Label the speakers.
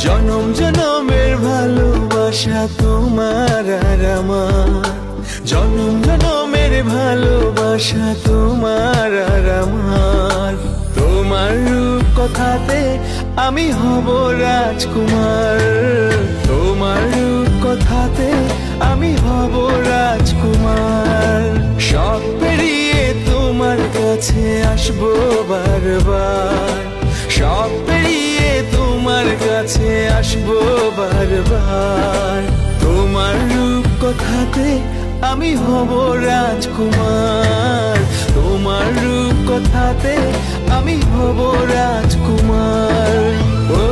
Speaker 1: জনম জনমের ভালোবাসা তোমার আর আমার, জনম জনমের ভালোবাসা তোমার আর আমার। তোমার রূপ কথাতে আমি হব রাজকুমার, তোমার রূপ কথাতে আমি হব রাজকুমার। সব পেরিয়ে তোমার কাছে আসবো বারবার, সব পেরিয়ে তোমার কাছে আসবো বারবার। তোমার রূপ কথাতে আমি হব রাজকুমার, তোমার রূপ কথাতে আমি হব রাজকুমার। ও